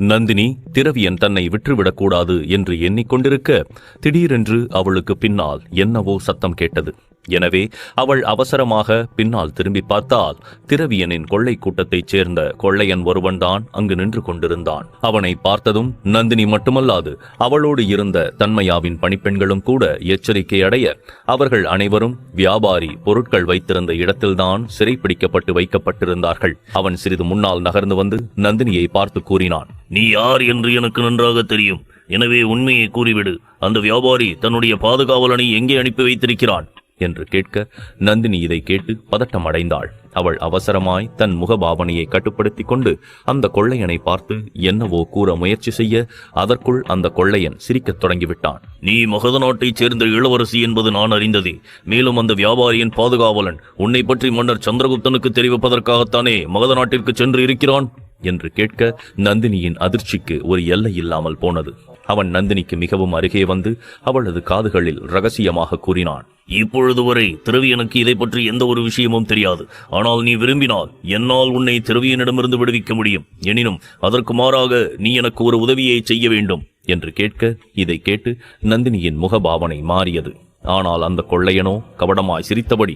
நந்தினி திரவியன் தன்னை விற்றுவிடக்கூடாது என்று எண்ணிக்கொண்டிருக்க திடீரென்று அவளுக்கு பின்னால் என்னவோ சத்தம் கேட்டது. எனவே அவள் அவசரமாக பின்னால் திரும்பி பார்த்தால் திரவியனின் கொள்ளை கூட்டத்தைச் சேர்ந்த கொள்ளையன் ஒருவன்தான் அங்கு நின்று கொண்டிருந்தான். அவனை பார்த்ததும் நந்தினி மட்டுமல்லாது அவளோடு இருந்த தன்மையாவின் பணிப்பெண்களும் கூட எச்சரிக்கை அடைய அவர்கள் அனைவரும் வியாபாரி பொருட்கள் வைத்திருந்த இடத்தில்தான் சிறைப்பிடிக்கப்பட்டு வைக்கப்பட்டிருந்தார்கள். அவன் சிறிது முன்னால் நகர்ந்து வந்து நந்தினியை பார்த்து கூறினான், நீ யார் என்று எனக்கு நன்றாக தெரியும். எனவே உண்மையை கூறிவிடு. அந்த வியாபாரி தன்னுடைய பாதுகாவலனை எங்கே அனுப்பி வைத்திருக்கிறான் என்று கேட்க நந்தினி இதை கேட்டு பதட்டம் அடைந்தாள். அவள் அவசரமாய் தன் முகபாவனையை கட்டுப்படுத்தி கொண்டு அந்த கொள்ளையனை பார்த்து என்னவோ கூற முயற்சி செய்ய அதற்குள் அந்த கொள்ளையன் சிரிக்கத் தொடங்கிவிட்டான். நீ மகத நாட்டைச் சேர்ந்த இளவரசி என்பது நான் அறிந்ததே. மேலும் அந்த வியாபாரியின் பாதுகாவலன் உன்னை பற்றி மன்னர் சந்திரகுப்தனுக்கு தெரிவிப்பதற்காகத்தானே மகத நாட்டிற்கு சென்று இருக்கிறான் என்று கேட்க நந்தினியின் அதிர்ச்சிக்கு ஒரு எல்லை இல்லாமல் போனது. அவன் நந்தினிக்கு மிகவும் அருகே வந்து அவளது காதுகளில் ரகசியமாக கூறினான், இப்பொழுது வரை திரவியனுக்கு இதை பற்றி எந்த ஒரு விஷயமும் தெரியாது. ஆனால் நீ விரும்பினால் என்னால் உன்னை திரவியனிடமிருந்து விடுவிக்க முடியும். எனினும் அதற்கு மாறாக நீ எனக்கு ஒரு உதவியை செய்ய வேண்டும் என்று கேட்க இதை கேட்டு நந்தினியின் முகபாவனை மாறியது. ஆனால் அந்த கொள்ளையனோ கபடமாய் சிரித்தபடி,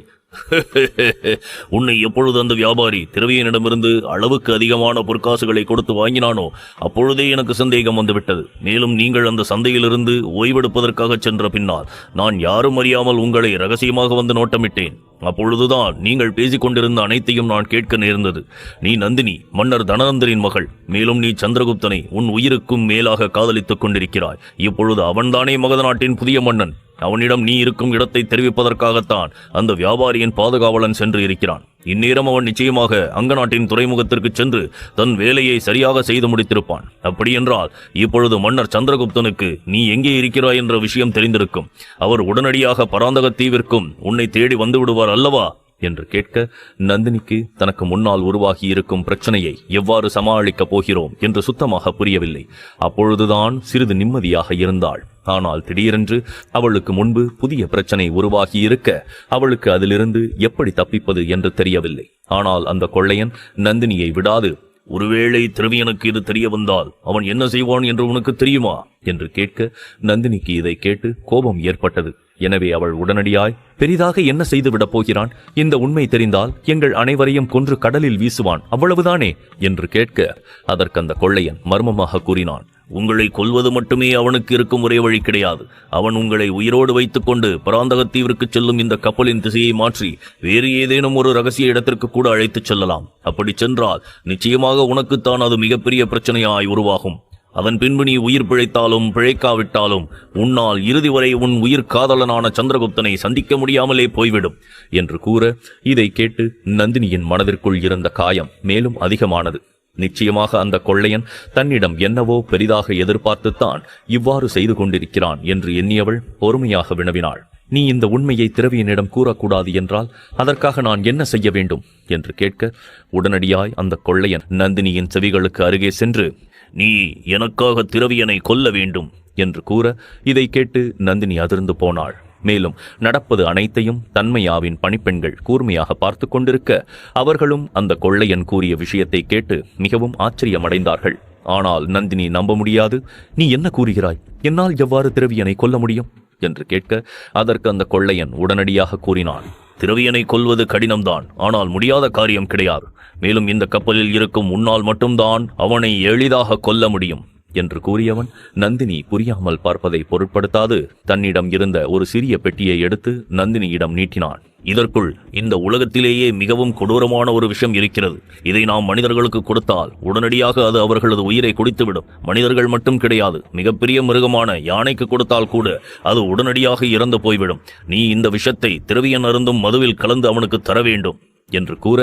உன்னை எப்பொழுது அந்த வியாபாரி திரவியனிடமிருந்து அளவுக்கு அதிகமான பொற்காசுகளை கொடுத்து வாங்கினானோ அப்பொழுதே எனக்கு சந்தேகம் வந்துவிட்டது. மேலும் நீங்கள் அந்த சந்தையிலிருந்து ஓய்வெடுப்பதற்காக சென்ற பின்னால் நான் யாரும் அறியாமல் உங்களை ரகசியமாக வந்து நோட்டமிட்டேன். அப்பொழுதுதான் நீங்கள் பேசிக் கொண்டிருந்த அனைத்தையும் நான் கேட்க நேர்ந்தது. நீ நந்தினி, மன்னர் தனநந்தரின் மகள். மேலும் நீ சந்திரகுப்தனை உன் உயிருக்கும் மேலாக காதலித்துக் கொண்டிருக்கிறாய். இப்பொழுது அவன்தானே மகத நாட்டின் புதிய மன்னன். அவனிடம் நீ இருக்கும் இடத்தை தெரிவிப்பதற்காகத்தான் அந்த வியாபாரியின் பாதுகாவலன் சென்று இருக்கிறான். இந்நேரம் அவன் நிச்சயமாக அங்க நாட்டின் துறைமுகத்திற்கு சென்று தன் வேலையை சரியாக செய்து முடித்திருப்பான். அப்படியென்றால் இப்பொழுது மன்னர் சந்திரகுப்தனுக்கு நீ எங்கே இருக்கிறாய் என்ற விஷயம் தெரிந்திருக்கும். அவர் உடனடியாக பராந்தக தீவிற்கும் உன்னை தேடி வந்து விடுவார் அல்லவா என்று கேட்க நந்தினிக்கு தனக்கு முன்னால் உருவாகி இருக்கும் பிரச்சனையை எவ்வாறு சமாளிக்கப் போகிறோம் என்று சுத்தமாக புரியவில்லை. அப்பொழுதுதான் சிறிது நிம்மதியாக இருந்தாள். ஆனால் திடீரென்று அவளுக்கு முன்பு புதிய பிரச்சனை உருவாகி இருக்க அவளுக்கு அதிலிருந்து எப்படி தப்பிப்பது என்று தெரியவில்லை. ஆனால் அந்த கொள்ளையன் நந்தினியை விடாது, ஒருவேளை திரவியனுக்கு இது தெரிய வந்தால் அவன் என்ன செய்வான் என்று உனக்கு தெரியுமா என்று கேட்க நந்தினிக்கு இதை கேட்டு கோபம் ஏற்பட்டது. எனவே அவள் உடனடியாய், பெரிதாக என்ன செய்துவிடப் போகிறான்? இந்த உண்மை தெரிந்தால் எங்கள் அனைவரையும் கொன்று கடலில் வீசுவான், அவ்வளவுதானே என்று கேட்க அதற்கு அந்த கொள்ளையன் மர்மமாக கூறினான், உங்களை கொல்வது மட்டுமே அவனுக்கு இருக்கும் ஒரே வழி கிடையாது. அவன் உங்களை உயிரோடு வைத்துக் கொண்டு பராந்தகத்தீவிற்கு செல்லும் இந்த கப்பலின் திசையை மாற்றி வேறு ஏதேனும் ஒரு ரகசிய இடத்திற்கு கூட அழைத்துச் செல்லலாம். அப்படி சென்றால் நிச்சயமாக உனக்குத்தான் அது மிகப்பெரிய பிரச்சனையாய் உருவாகும். அதன் பின்பு நீ உயிர் பிழைத்தாலும் பிழைக்காவிட்டாலும் உன்னால் இறுதி வரை உன் உயிர் காதலனான சந்திரகுப்தனை சந்திக்க முடியாமலே போய்விடும் என்று கூற இதை கேட்டு நந்தினியின் மனதிற்குள் இருந்த காயம் மேலும் அதிகமானது. நிச்சயமாக அந்த கொள்ளையன் தன்னிடம் என்னவோ பெரிதாக எதிர்பார்த்துத்தான் இவ்வாறு செய்து கொண்டிருக்கிறான் என்று எண்ணியவள் பொறுமையாக வினவினாள், நீ இந்த உண்மையை திரவியனிடம் கூறக்கூடாது என்றால் அதற்காக நான் என்ன செய்ய வேண்டும் என்று கேட்க உடனடியாய் அந்த கொள்ளையன் நந்தினியின் செவிகளுக்கு அருகே சென்று, நீ எனக்காக திரவியனை கொல்ல வேண்டும் என்று கூற இதை கேட்டு நந்தினி அதிர்ந்து போனாள். மேலும் நடப்பது அனைத்தையும் தன்மையாவின் பணிப்பெண்கள் கூர்மையாக பார்த்து கொண்டிருக்க அவர்களும் அந்த கொள்ளையன் கூறிய விஷயத்தை கேட்டு மிகவும் ஆச்சரியமடைந்தார்கள். ஆனால் நந்தினி நம்ப முடியாது. நீ என்ன கூறுகிறாய்? என்னால் எவ்வாறு திரவியனை கொல்ல முடியும் என்று கேட்க அதற்கு அந்த கொள்ளையன் உடனடியாக கூறினான், திரவியனை கொல்வது கடினம்தான், ஆனால் முடியாத காரியம் கிடையாது. மேலும் இந்த கப்பலில் இருக்கும் உன்னால் மட்டும்தான் அவனை எளிதாக கொல்ல முடியும் என்று கூறியவன் நந்தினி புரியாமல் பார்ப்பதை பொருட்படுத்தாது தன்னிடம் இருந்த ஒரு சிறிய பெட்டியை எடுத்து நந்தினியிடம் நீட்டினான். இதற்குள் இந்த உலகத்திலேயே மிகவும் கொடூரமான ஒரு விஷயம் இருக்கிறது. இதை நாம் மனிதர்களுக்கு கொடுத்தால் உடனடியாக அது அவர்களது உயிரை குடித்துவிடும். மனிதர்கள் மட்டும் கிடையாது, மிகப்பெரிய மிருகமான யானைக்கு கொடுத்தால் கூட அது உடனடியாக இறந்து போய்விடும். நீ இந்த விஷத்தை திரவியன் அருந்தும் மதுவில் கலந்து அவனுக்கு தர வேண்டும் என்று கூற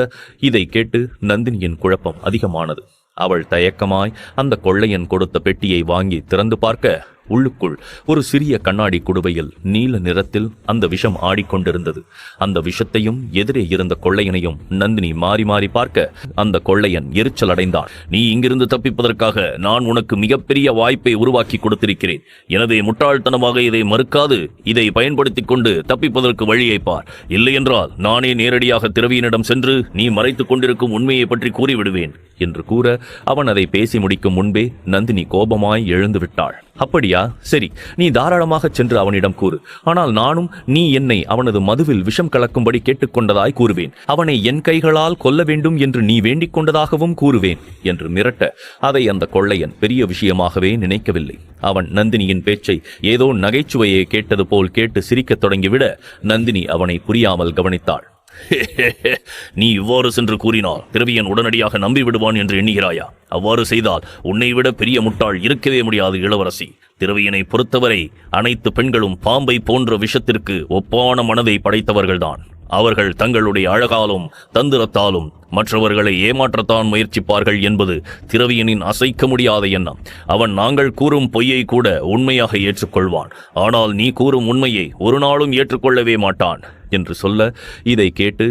இதை கேட்டு நந்தினியின் குழப்பம் அதிகமானது. அவள் தயக்கமாய் அந்த கொள்ளையன் கொடுத்த பெட்டியை வாங்கி திறந்து பார்க்க உள்ளுக்குள் ஒரு சிறிய கண்ணாடி குடுவையில் நீல நிறத்தில் அந்த விஷம் ஆடிக்கொண்டிருந்தது. அந்த விஷத்தையும் எதிரே இருந்த கொள்ளையனையும் நந்தினி மாறி மாறி பார்க்க அந்த கொள்ளையன் எரிச்சல் அடைந்தான். நீ இங்கிருந்து தப்பிப்பதற்காக நான் உனக்கு மிகப்பெரிய வாய்ப்பை உருவாக்கி கொடுத்திருக்கிறேன். எனவே முட்டாள்தனமாக இதை மறுக்காது இதை பயன்படுத்திக் கொண்டு தப்பிப்பதற்கு வழியை பார். இல்லையென்றால் நானே நேரடியாக திரவியனிடம் சென்று நீ மறைத்துக் கொண்டிருக்கும் உண்மையை பற்றி கூறிவிடுவேன் என்று கூற அவன் அதை பேசி முடிக்கும் முன்பே நந்தினி கோபமாய் எழுந்து விட்டாள். அப்படியா, சரி, நீ தாராளமாக சென்று அவனிடம் கூறு. ஆனால் நானும் நீ என்னை அவனது மதுவில் விஷம் கலக்கும்படி கேட்டுக்கொண்டதாய் கூறுவேன். அவனை என் கைகளால் கொல்ல வேண்டும் என்று நீ வேண்டிக் கொண்டதாகவும் கூறுவேன் என்று மிரட்ட அதை அந்த கொள்ளையன் பெரிய விஷயமாகவே நினைக்கவில்லை. அவன் நந்தினியின் பேச்சை ஏதோ நகைச்சுவையை கேட்டது போல் கேட்டு சிரிக்கத் தொடங்கிவிட நந்தினி அவனை புரியாமல் கவனித்தாள். நீ இவ்வாறு சென்று கூறினால் திரவியன் உடனடியாக நம்பிவிடுவான் என்று எண்ணுகிறாயா? அவ்வாறு செய்தால் உன்னை விட பெரிய முட்டாள் இருக்கவே முடியாது இளவரசி. திரவியனை பொறுத்தவரை அனைத்து பெண்களும் பாம்பை போன்ற விஷத்திற்கு ஒப்பான மனதை படைத்தவர்கள்தான். அவர்கள் தங்களுடைய அழகாலும் தந்திரத்தாலும் மற்றவர்களை ஏமாற்றத்தான் முயற்சிப்பார்கள் என்பது திரவியனின் அசைக்க முடியாத எண்ணம். அவன் நாங்கள் கூறும் பொய்யை கூட உண்மையாக ஏற்றுக்கொள்வான். ஆனால் நீ கூறும் உண்மையை ஒரு நாளும் ஏற்றுக்கொள்ளவே மாட்டான் என்று சொல்ல இதை கேட்டு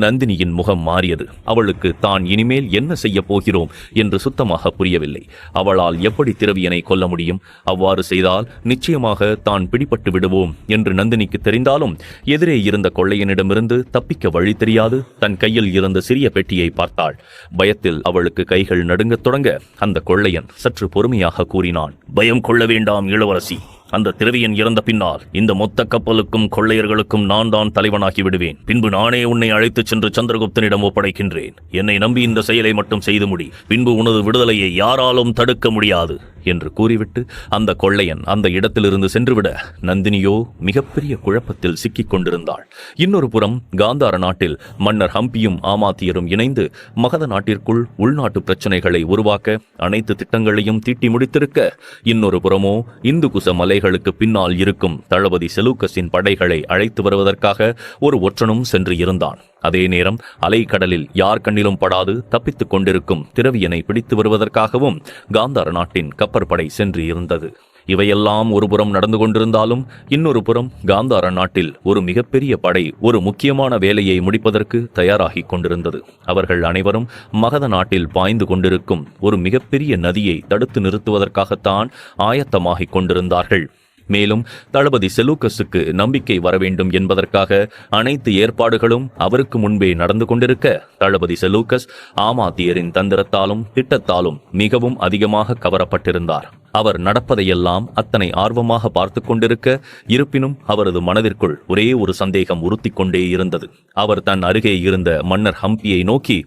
நந்தினியின் முகம் மாறியது. அவளுக்கு தான் இனிமேல் என்ன செய்ய போகிறோம் என்று சுத்தமாக புரியவில்லை. அவளால் எப்படி திரவியனை கொல்ல முடியும்? அவ்வாறு செய்தால் நிச்சயமாக தான் பிடிபட்டு விடுவோம் என்று நந்தினிக்கு தெரிந்தாலும் எதிரே இருந்த கொள்ளையனிடமிருந்து தப்பிக்க வழி தெரியாது தன் கையில் இருந்த சிறிய பெட்டியை பார்த்தாள். பயத்தில் அவளுக்கு கைகள் நடுங்கத் தொடங்க அந்த கொள்ளையன் சற்று பொறுமையாக கூறினான். பயம் கொள்ள வேண்டாம் இளவரசி. அந்த திரவியன் இறந்த பின்னால் இந்த மொத்த கப்பலுக்கும் கொள்ளையர்களுக்கும் நான் தான் தலைவனாகி விடுவேன். பின்பு நானே உன்னை அழைத்துச் சென்று சந்திரகுப்தனிடம் ஒப்படைக்கின்றேன். என்னை நம்பி இந்த செயலை மட்டும் செய்து முடி. பின்பு உனது விடுதலையை யாராலும் தடுக்க முடியாது என்று கூறிவிட்டு அந்த கொள்ளையன் அந்த இடத்திலிருந்து சென்றுவிட நந்தினியோ மிகப்பெரிய குழப்பத்தில் சிக்கிக் கொண்டிருந்தாள். இன்னொரு புறம் காந்தார நாட்டில் மன்னர் ஹம்பியும் ஆமாத்தியரும் இணைந்து மகத நாட்டிற்குள் உள்நாட்டு பிரச்சனைகளை உருவாக்க அனைத்து திட்டங்களையும் தீட்டி முடித்திருக்க, இன்னொரு புறமோ இந்துகுச மலைகளுக்கு பின்னால் இருக்கும் தளபதி செலூக்கஸின் படைகளை அழைத்து வருவதற்காக ஒரு ஒற்றனும் சென்று இருந்தான். அதே நேரம் அலைக்கடலில் யார் கண்ணிலும் படாது தப்பித்துக் கொண்டிருக்கும் திரவியனை பிடித்து வருவதற்காகவும் காந்தார நாட்டின் கப்பற்படை சென்று இருந்தது. இவையெல்லாம் ஒரு புறம் நடந்து கொண்டிருந்தாலும் இன்னொரு புறம் காந்தார நாட்டில் ஒரு மிகப்பெரிய படை ஒரு முக்கியமான வேலையை முடிப்பதற்கு தயாராகி கொண்டிருந்தது. அவர்கள் அனைவரும் மகத நாட்டில் பாய்ந்து கொண்டிருக்கும் ஒரு மிகப்பெரிய நதியை தடுத்து நிறுத்துவதற்காகத்தான் ஆயத்தமாகிக் கொண்டிருந்தார்கள். மேலும் தளபதி செலூக்கஸுக்கு நம்பிக்கை வர வேண்டும் என்பதற்காக அனைத்து ஏற்பாடுகளும் அவருக்கு முன்பே நடந்து கொண்டிருக்க, தளபதி செலூக்கஸ் ஆமாத்தியரின் தந்திரத்தாலும் திட்டத்தாலும் மிகவும் அதிகமாக கவரப்பட்டிருந்தார். அவர் நடப்பதையெல்லாம் அத்தனை ஆர்வமாக பார்த்து கொண்டிருக்க, இருப்பினும் அவரது மனதிற்குள் ஒரே ஒரு சந்தேகம் உறுத்தி கொண்டே இருந்தது. அவர் தன் அருகே இருந்த மன்னர் ஹம்பியை நோக்கி,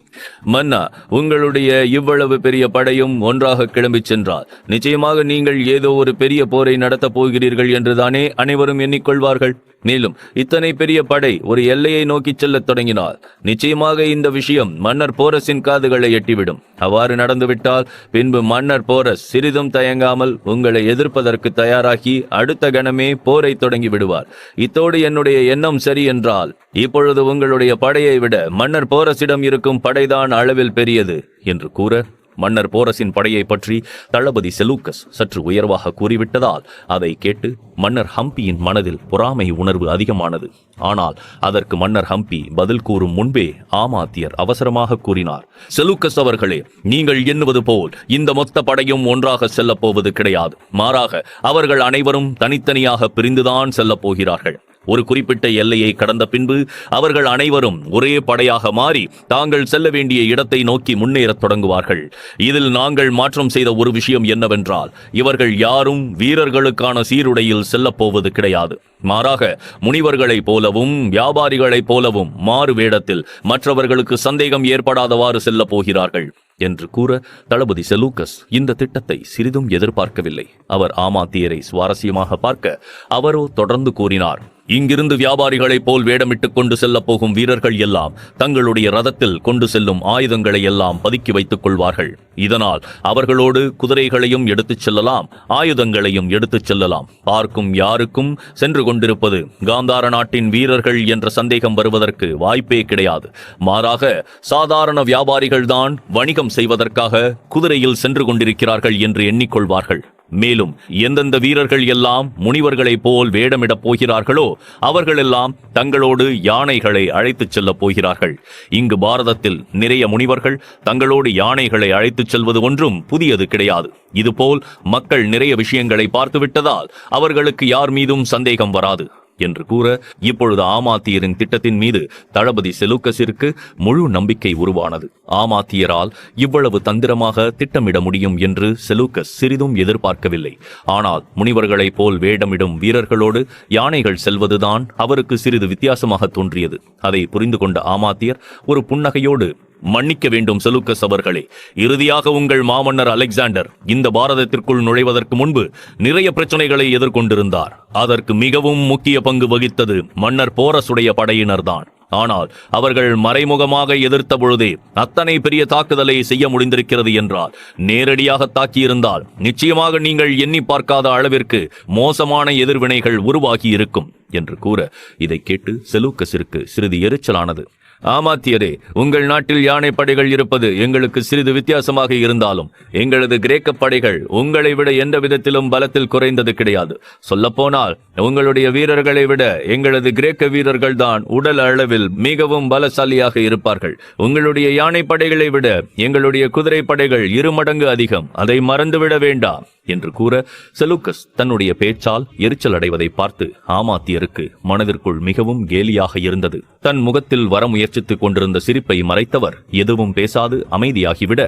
மன்னா, உங்களுடைய இவ்வளவு பெரிய படையும் ஒன்றாக கிளம்பிச் சென்றால் நிச்சயமாக நீங்கள் ஏதோ ஒரு பெரிய போரை நடத்தப் போகிறீர்கள் என்றுதானே அனைவரும் எண்ணிக்கொள்வார்கள். மேலும் இத்தனை பெரிய படை ஒரு எல்லையை நோக்கி செல்லத் தொடங்கினால் நிச்சயமாக இந்த விஷயம் மன்னர் போரஸின் காதுகளை எட்டிவிடும். அவ்வாறு நடந்துவிட்டால் பின்பு மன்னர் போரஸ் சிறிதும் தயங்காமல் உங்களை எதிர்ப்பதற்கு தயாராகி அடுத்த கணமே போரை தொடங்கி விடுவார். இத்தோடு என்னுடைய எண்ணம் சரி என்றால் இப்பொழுது உங்களுடைய படையை விட மன்னர் போரஸிடம் இருக்கும் படைதான் அளவில் பெரியது என்று கூற, மன்னர் போரஸின் படையை பற்றி தளபதி செலூக்கஸ் சற்று உயர்வாக கூறிவிட்டதால் அதை கேட்டு மன்னர் ஹம்பியின் மனதில் பொறாமை உணர்வு அதிகமானது. ஆனால் அதற்கு மன்னர் ஹம்பி பதில் கூறும் முன்பே ஆமாத்தியர் அவசரமாக கூறினார், செலூக்கஸ் அவர்களே, நீங்கள் எண்ணுவது போல் இந்த மொத்த படையும் ஒன்றாக செல்லப் போவது கிடையாது. மாறாக அவர்கள் அனைவரும் தனித்தனியாக பிரிந்துதான் செல்லப் போகிறார்கள். ஒரு குறிப்பிட்ட எல்லையை கடந்த பின்பு அவர்கள் அனைவரும் ஒரே படையாக மாறி தாங்கள் செல்ல வேண்டிய இடத்தை நோக்கி முன்னேறத் தொடங்குவார்கள். இதில் நாங்கள் மாற்றம் செய்த ஒரு விஷயம் என்னவென்றால், இவர்கள் யாரும் வீரர்களுக்கான சீருடையில் செல்லப் போவது கிடையாது. மாறாக முனிவர்களைப் போலவும் வியாபாரிகளைப் போலவும் மாறு வேடத்தில் மற்றவர்களுக்கு சந்தேகம் ஏற்படாதவாறு செல்லப் போகிறார்கள் என்று கூற, தளபதி செலூக்கஸ் இந்த திட்டத்தை சிறிதும் எதிர்பார்க்கவில்லை. அவர் ஆமாத்தியரை சுவாரஸ்யமாக பார்க்க அவரோ தொடர்ந்து கூறினார், இங்கிருந்து வியாபாரிகளைப் போல் வேடமிட்டுக் கொண்டு செல்லப் போகும் வீரர்கள் எல்லாம் தங்களுடைய ரதத்தில் கொண்டு செல்லும் ஆயுதங்களை எல்லாம் பதுக்கி வைத்துக் கொள்வார்கள். இதனால் அவர்களோடு குதிரைகளையும் எடுத்துச் செல்லலாம், ஆயுதங்களையும் எடுத்துச் செல்லலாம். பார்க்கும் யாருக்கும் சென்று கொண்டிருப்பது காந்தார நாட்டின் வீரர்கள் என்ற சந்தேகம் வருவதற்கு வாய்ப்பே கிடையாது. மாறாக சாதாரண வியாபாரிகள்தான் வணிகம் செய்வதற்காக குதிரையில் சென்று கொண்டிருக்கிறார்கள் என்று எண்ணிக்கொள்வார்கள். மேலும் எந்தெந்த வீரர்கள் எல்லாம் முனிவர்களைப் போல் வேடமிடப் போகிறார்களோ அவர்களெல்லாம் தங்களோடு யானைகளை அழைத்துச் செல்லப் போகிறார்கள். இங்கு பாரதத்தில் நிறைய முனிவர்கள் தங்களோடு யானைகளை அழைத்துச் செல்வது ஒன்றும் புதியது கிடையாது. இதுபோல் மக்கள் நிறைய விஷயங்களை பார்த்துவிட்டதால் அவர்களுக்கு யார் மீதும் சந்தேகம் வராது என்று கூற, இப்பொழுது ஆமாத்தியரின் திட்டத்தின் மீது தளபதி செலூக்கஸிற்கு முழு நம்பிக்கை உருவானது. ஆமாத்தியரால் இவ்வளவு தந்திரமாக திட்டமிட முடியும் என்று செலூக்கஸ் சிறிதும் எதிர்பார்க்கவில்லை. ஆனால் முனிவர்களைப் போல் வேடமிடும் வீரர்களோடு யானைகள் செல்வதுதான் அவருக்கு சிறிது வித்தியாசமாக தோன்றியது. அதை புரிந்து கொண்ட ஆமாத்தியர் ஒரு புன்னகையோடு, மன்னிக்க வேண்டும் செலூக்கஸ் அவர்களே, இறுதியாக உங்கள் மாமன்னர் அலெக்சாண்டர் இந்த பாரதத்திற்குள் நுழைவதற்கு முன்பு நிறைய பிரச்சனைகளை எதிர்கொண்டிருந்தார். அதற்கு மிகவும் முக்கிய பங்கு வகித்தது மன்னர் போரசுடைய படையினர்தான். ஆனால் அவர்கள் மறைமுகமாக எதிர்த்த பொழுதே அத்தனை பெரிய தாக்குதலை செய்ய முடிந்திருக்கிறது என்றால், நேரடியாக தாக்கியிருந்தால் நிச்சயமாக நீங்கள் எண்ணி பார்க்காத அளவிற்கு மோசமான எதிர்வினைகள் உருவாகி இருக்கும் என்று கூற, இதை கேட்டு செலூக்கஸிற்கு சிறிது எரிச்சலானது. ஆமாத்தியரே, உங்கள் நாட்டில் யானை படைகள் இருப்பது எங்களுக்கு சிறிது வித்தியாசமாக இருந்தாலும் எங்களது கிரேக்க படைகள் உங்களை விட எந்த விதத்திலும் பலத்தில் குறைந்தது கிடையாது. சொல்லப்போனால் உங்களுடைய வீரர்களை விட எங்களது கிரேக்க வீரர்கள் தான் உடல் அளவில் மிகவும் பலசாலியாக இருப்பார்கள். உங்களுடைய யானை படைகளை விட எங்களுடைய குதிரை படைகள் 2 மடங்கு அதிகம், அதை மறந்துவிட வேண்டாம் என்று கூற, செலூக்கஸ் தன்னுடைய பேச்சால் எரிச்சல் அடைவதை பார்த்து ஆமாத்தியருக்கு மனதிற்குள் மிகவும் கேலியாக இருந்தது. தன் முகத்தில் வர முயற்சித்துக் கொண்டிருந்த சிரிப்பை மறைத்தவர் எதுவும் பேசாது அமைதியாகிவிட,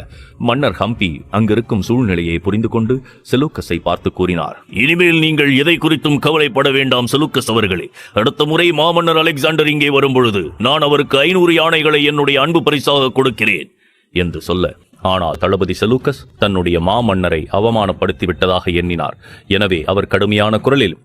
மன்னர் ஹம்பி அங்கிருக்கும் சூழ்நிலையை புரிந்து கொண்டு செலூக்கஸை பார்த்து கூறினார். இனிமேல் நீங்கள் எதை குறித்தும் கவலைப்பட வேண்டாம் செலூக்கஸ் அவர்களே. அடுத்த முறை மாமன்னர் அலெக்சாண்டர் இங்கே வரும்பொழுது நான் அவருக்கு 500 யானைகளை என்னுடைய அன்பு பரிசாக கொடுக்கிறேன் என்று சொல்ல, ஆனால் தளபதி செலூக்கஸ் தன்னுடைய மாமன்னரை அவமானப்படுத்தி விட்டதாக எண்ணினார். எனவே அவர் கடுமையான குரலில்,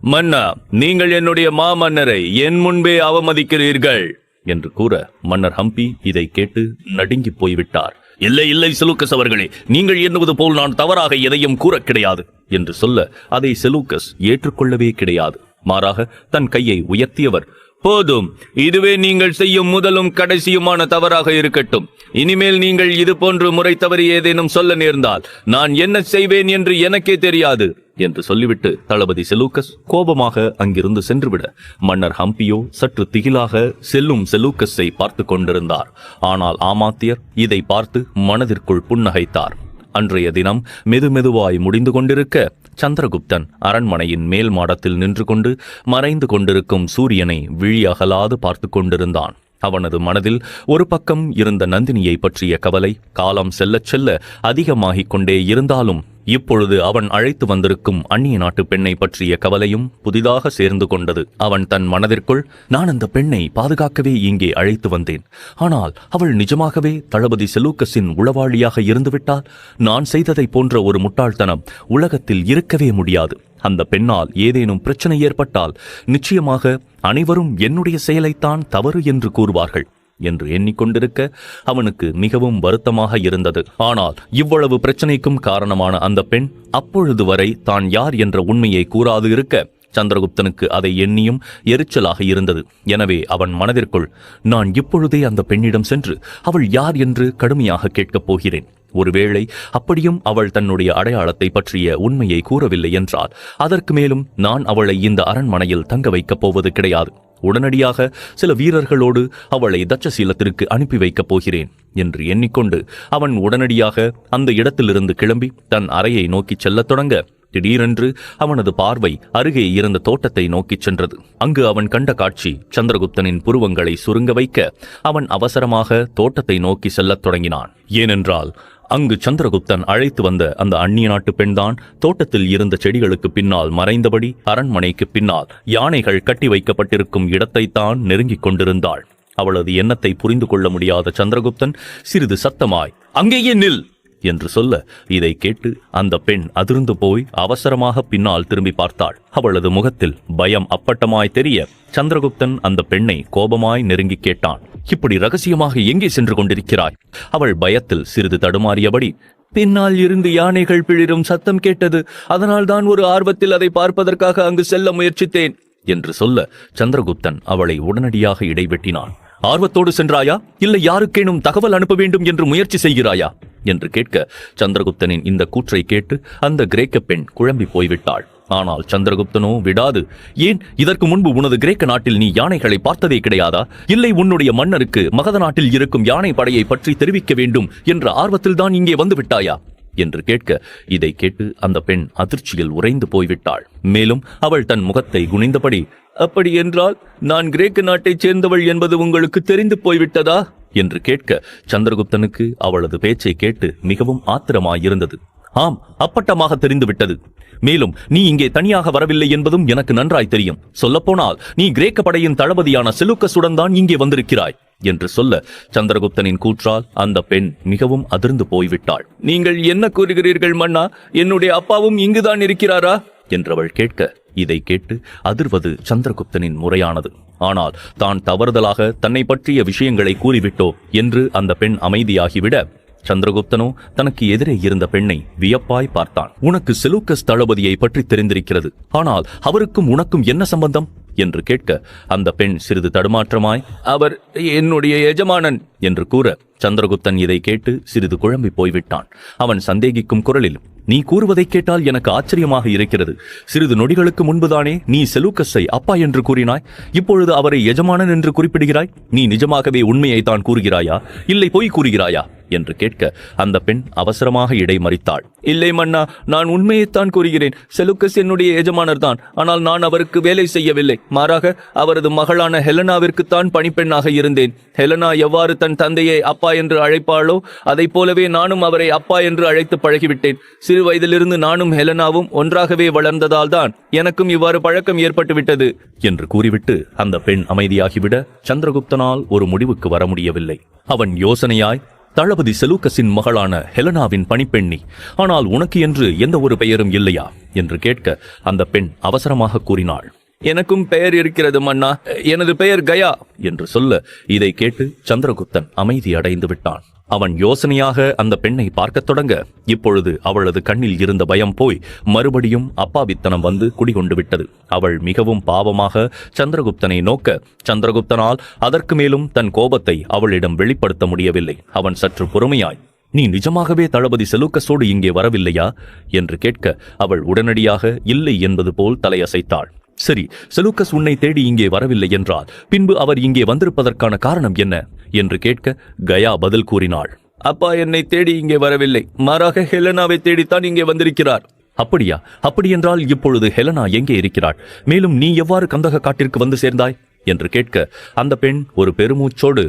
மன்னா, நீங்கள் என்னுடைய மாமன்னரை என் முன்பே அவமதிக்கிறீர்கள் என்று கூற, மன்னர் ஹம்பி இதை கேட்டு நடுங்கி போய்விட்டார். இல்லை இல்லை செலூக்கஸ் அவர்களே, நீங்கள் எண்ணுவது போல் நான் தவறாக எதையும் கூற கிடையாது என்று சொல்ல, அதை செலூக்கஸ் ஏற்றுக்கொள்ளவே கிடையாது. மாறாக தன் கையை உயர்த்தியவர், போதும், இதுவே நீங்கள் செய்யும் முதலும் கடைசியுமான தவறாக இருக்கட்டும். இனிமேல் நீங்கள் இது போன்று முறை தவறி ஏதேனும் சொல்ல நேர்ந்தால் நான் என்ன செய்வேன் என்று எனக்கே தெரியாது என்று சொல்லிவிட்டு தளபதி செலூக்கஸ் கோபமாக அங்கிருந்து சென்றுவிட, மன்னர் ஹம்பியோ சற்று திகிலாக செல்லும் செலூக்கஸை பார்த்து கொண்டிருந்தார். ஆனால் ஆமாத்தியர் இதை பார்த்து மனதிற்குள் புன்னகைத்தார். அன்றைய தினம் மெதுமெதுவாய் முடிந்து கொண்டிருக்க, சந்திரகுப்தன் அரண்மனையின் மேல் மாடத்தில் நின்று கொண்டு மறைந்து கொண்டிருக்கும் சூரியனை விழியகலாது பார்த்து கொண்டிருந்தான். அவனது மனதில் ஒரு பக்கம் இருந்த நந்தினியை பற்றிய கவலை காலம் செல்லச் செல்ல அதிகமாகிக் கொண்டே இருந்தாலும், இப்பொழுது அவன் அழைத்து வந்திருக்கும் அந்நிய நாட்டு பெண்ணை பற்றிய கவலையும் புதிதாக சேர்ந்து கொண்டது. அவன் தன் மனதிற்குள், நான் அந்த பெண்ணை பாதுகாக்கவே இங்கே அழைத்து வந்தேன். ஆனால் அவள் நிஜமாகவே தளபதி செலூக்கஸின் உளவாளியாக இருந்துவிட்டால் நான் செய்ததை போன்ற ஒரு முட்டாள்தனம் உலகத்தில் இருக்கவே முடியாது. அந்த பெண்ணால் ஏதேனும் பிரச்சனை ஏற்பட்டால் நிச்சயமாக அனைவரும் என்னுடைய செயலைத்தான் தவறு என்று கூறுவார்கள் என்று எண்ணிக்கொண்டிருக்க அவனுக்கு மிகவும் வருத்தமாக இருந்தது. ஆனால் இவ்வளவு பிரச்சனைக்கும் காரணமான அந்த பெண் அப்பொழுது வரை தான் யார் என்ற உண்மையை கூறாது இருக்க சந்திரகுப்தனுக்கு அதை எண்ணியும் எரிச்சலாக இருந்தது. எனவே அவன் மனதிற்குள், நான் இப்பொழுதே அந்த பெண்ணிடம் சென்று அவள் யார் என்று கடுமையாக கேட்கப் போகிறேன். ஒருவேளை அப்படியும் அவள் தன்னுடைய அடையாளத்தை பற்றிய உண்மையை கூறவில்லை என்றால் அதற்கு மேலும் நான் அவளை இந்த அரண்மனையில் தங்க வைக்கப் போவது கிடையாது. உடனடியாக சில வீரர்களோடு அவளை தட்சசீலத்திற்கு அனுப்பி வைக்கப் போகிறேன் என்று எண்ணிக்கொண்டு அவன் உடனடியாக அந்த இடத்திலிருந்து கிளம்பி தன் அறையை நோக்கிச் செல்லத் தொடங்க, திடீரென்று அவனது பார்வை அருகே இருந்த தோட்டத்தை நோக்கிச் சென்றது. அங்கு அவன் கண்ட காட்சி சந்திரகுப்தனின் புருவங்களை சுருங்க வைக்க அவன் அவசரமாக தோட்டத்தை நோக்கி செல்லத் தொடங்கினான். ஏனென்றால் அங்கு சந்திரகுப்தன் அழைத்து வந்த அந்த அந்நிய நாட்டு பெண்தான் தோட்டத்தில் இருந்த செடிகளுக்கு பின்னால் மறைந்தபடி அரண்மனைக்கு பின்னால் யானைகள் கட்டி வைக்கப்பட்டிருக்கும் இடத்தைத்தான் நெருங்கிக் கொண்டிருந்தாள். அவளது எண்ணத்தை புரிந்து கொள்ள முடியாத சந்திரகுப்தன் சிறிது சத்தமாய், அங்கேயே நில் என்று சொல்ல, இதை கேட்டு அந்த பெண் அதிர்ந்து போய் அவசரமாக பின்னால் திரும்பி பார்த்தாள். அவளது முகத்தில் பயம் அப்பட்டமாய் தெரிய சந்திரகுப்தன் அந்த பெண்ணை கோபமாய் நெருங்கி கேட்டான், இப்படி ரகசியமாக எங்கே சென்று கொண்டிருக்கிறாய்? அவள் பயத்தில் சிறிது தடுமாறியபடி, பின்னால் இருந்து யானைகள் பிளிரும் சத்தம் கேட்டது, அதனால் தான் ஒரு ஆர்வத்தில் அதை பார்ப்பதற்காக அங்கு செல்ல முயற்சித்தேன் என்று சொல்ல சந்திரகுப்தன் அவளை உடனடியாக இடைவெட்டினான். ஆர்வத்தோடு சென்றாயா, இல்லை யாருக்கேனும் தகவல் அனுப்ப வேண்டும் என்று முயற்சி செய்கிறாயா என்று கேட்க, சந்திரகுப்தனின் இந்த கூற்றை கேட்டு அந்த கிரேக்க பெண் குழம்பி போய்விட்டாள். ஆனால் சந்திரகுப்தனோ விடாது, ஏன் இதற்கு முன்பு உனது கிரேக்க நாட்டில் நீ யானைகளை பார்த்ததே கிடையாதா? இல்லை உன்னுடைய மன்னருக்கு மகத நாட்டில் இருக்கும் யானை படையை பற்றி தெரிவிக்க வேண்டும் என்ற ஆர்வத்தில்தான் இங்கே வந்து விட்டாயா என்று கேட்க, இதை கேட்டு அந்த பெண் அதிர்ச்சியில் உறைந்து போய்விட்டாள். மேலும் அவள் தன் முகத்தை குனிந்தபடி, அப்படி என்றால் நான் கிரேக்க நாட்டைச் சேர்ந்தவள் என்பது உங்களுக்கு தெரிந்து போய்விட்டதா என்று கேட்க, சந்திரகுப்தனுக்கு அவளது பேச்சை கேட்டு மிகவும் ஆத்திரமாயிருந்தது. ஆம், அப்பட்டமாக தெரிந்துவிட்டது. மேலும் நீ இங்கே தனியாக வரவில்லை என்பதும் எனக்கு நன்றாய் தெரியும். சொல்லப்போனால் நீ கிரேக்க படையின் தளபதியான செலூக்கசுடன் தான் இங்கே வந்திருக்கிறாய் என்று சொல்ல, சந்திரகுப்தனின் கூற்றால் அந்த பெண் மிகவும் அதிர்ந்து போய்விட்டாள். நீங்கள் என்ன கூறுகிறீர்கள் மன்னா? என்னுடைய அப்பாவும் இங்குதான் இருக்கிறாரா என்றவள் கேட்க, இதை கேட்டு அதிர்வது சந்திரகுப்தனின் முறையானது. ஆனால் தான் தவறுதலாக தன்னை பற்றிய விஷயங்களை கூறிவிட்டோ என்று அந்த பெண் அமைதியாகிவிட, சந்திரகுப்தனோ தனக்கு எதிரே இருந்த பெண்ணை வியப்பாய் பார்த்தான். உனக்கு செலூக்கஸ் தளபதியை பற்றி தெரிந்திருக்கிறது, ஆனால் அவருக்கும் உனக்கும் என்ன சம்பந்தம் என்று கேட்க, அந்த பெண் சிறிது தடுமாற்றமாய், அவர் என்னுடைய எஜமானன் என்று கூற, சந்திரகுப்தன் இதை கேட்டு சிறிது குழம்பி போய்விட்டான். அவன் சந்தேகிக்கும் குரலில், நீ கூறுவதை கேட்டால் எனக்கு ஆச்சரியமாக இருக்கிறது. சிறிது நொடிகளுக்கு முன்புதானே நீ செலூக்கஸை அப்பா என்று கூறினாய், இப்பொழுது அவரை எஜமானன் என்று குறிப்பிடுகிறாய். நீ நிஜமாகவே உண்மையை தான் கூறுகிறாயா, இல்லை பொய் கூறுகிறாயா என்று கேட்க, அந்த பெண் அவசரமாக இடைமறித்தாள். இல்லை மன்னா, நான் உண்மையைத்தான் கூறுகிறேன். செலூக்கஸ் என்னுடைய எஜமானர் தான். ஆனால் நான் அவருக்கு வேலை செய்யவில்லை. மாறாக அவரது மகளான ஹெலனாவிற்குத்தான் பணிப்பெண்ணாக இருந்தேன். ஹெலனா எவ்வாறு தன் தந்தையை அப்பா என்று அழைப்பாளோ அதை போலவே நானும் அவரை அப்பா என்று அழைத்து பழகிவிட்டேன். சிறு வயதிலிருந்து நானும் ஹெலனாவும் ஒன்றாகவே வளர்ந்ததால் தான் எனக்கும் இவ்வாறு பழக்கம் ஏற்பட்டுவிட்டது என்று கூறிவிட்டு அந்த பெண் அமைதியாகிவிட, சந்திரகுப்தனால் ஒரு முடிவுக்கு வர முடியவில்லை. அவன் யோசனையாய், தளபதி செலூக்கஸின் மகளான ஹெலனாவின் பணிப்பெண்ணி, ஆனால் உனக்கு என்று எந்த ஒரு பெயரும் இல்லையா என்று கேட்க, அந்த பெண் அவசரமாக கூறினாள், எனக்கும் பெயர் இருக்கிறது மன்னா, எனது பெயர் கயா என்று சொல்ல, இதை கேட்டு சந்திரகுப்தன் அமைதி அடைந்து விட்டான். அவன் யோசனையாக அந்த பெண்ணை பார்க்கத் தொடங்க, இப்பொழுது அவளது கண்ணில் இருந்த பயம் போய் மறுபடியும் அப்பாவித்தனம் வந்து குடிகொண்டு விட்டது. அவள் மிகவும் பாவமாக சந்திரகுப்தனை நோக்க, சந்திரகுப்தனால் அதற்கு மேலும் தன் கோபத்தை அவளிடம் வெளிப்படுத்த முடியவில்லை. அவன் சற்று பொறுமையாய், நீ நிஜமாகவே தளபதி செலூக்கஸோடு இங்கே வரவில்லையா என்று கேட்க, அவள் உடனடியாக இல்லை என்பது போல் தலையசைத்தாள். சரி, செலூக்கஸ் உன்னை தேடி இங்கே வரவில்லை என்றால் பின்பு அவர் இங்கே வந்திருப்பதற்கான காரணம் என்ன என்று கேட்க, கயா பதில் கூறினாள், அப்பா என்னை தேடி இங்கே வரவில்லை, மாறாக ஹெலனாவை தேடித்தான் இங்கே வந்திருக்கிறார். அப்படியா? அப்படியென்றால் இப்பொழுது ஹெலனா எங்கே இருக்கிறாள்? மேலும் நீ எவ்வாறு கந்தக காட்டிற்கு வந்து சேர்ந்தாய் என்று கேட்க, அந்த பெண் ஒரு பெருமூச்சோடு,